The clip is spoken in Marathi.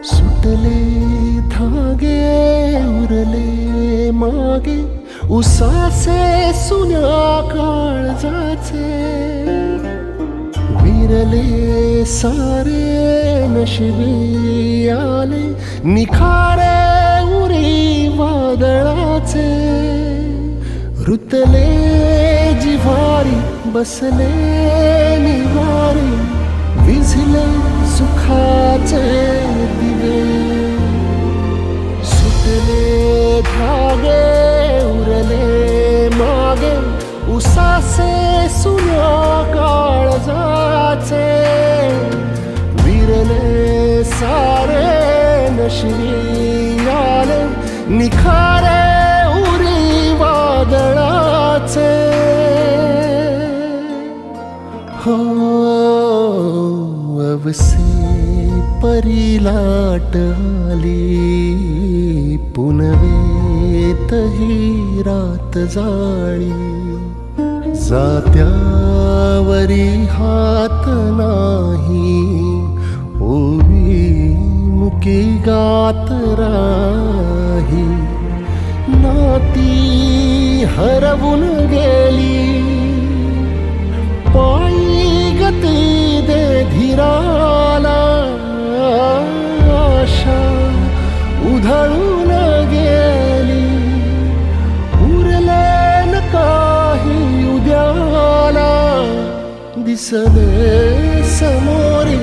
सुटले धागे उरले मागे उसासे सुन्या काळजाचे विरले सारे नशिबी आले निखारे उरी वादळाचे रुतले जिव्हारी बसले निवारी विझले सुखाचे दिवे सुटले धागे उरले मागे उसासे सुन्या काळजाचे विरले सारे नशिबी आले निखारे उरी वादळाचे हो अवसे परीलाट आली पुनवेतही रात जाळी जात्यावरी हात नाही ओवी मुकी गात राही नाती हरवून गेली पायी गती दे धीराला आशा उधळून गेली उरले न काही उद्याला दिसले समोरी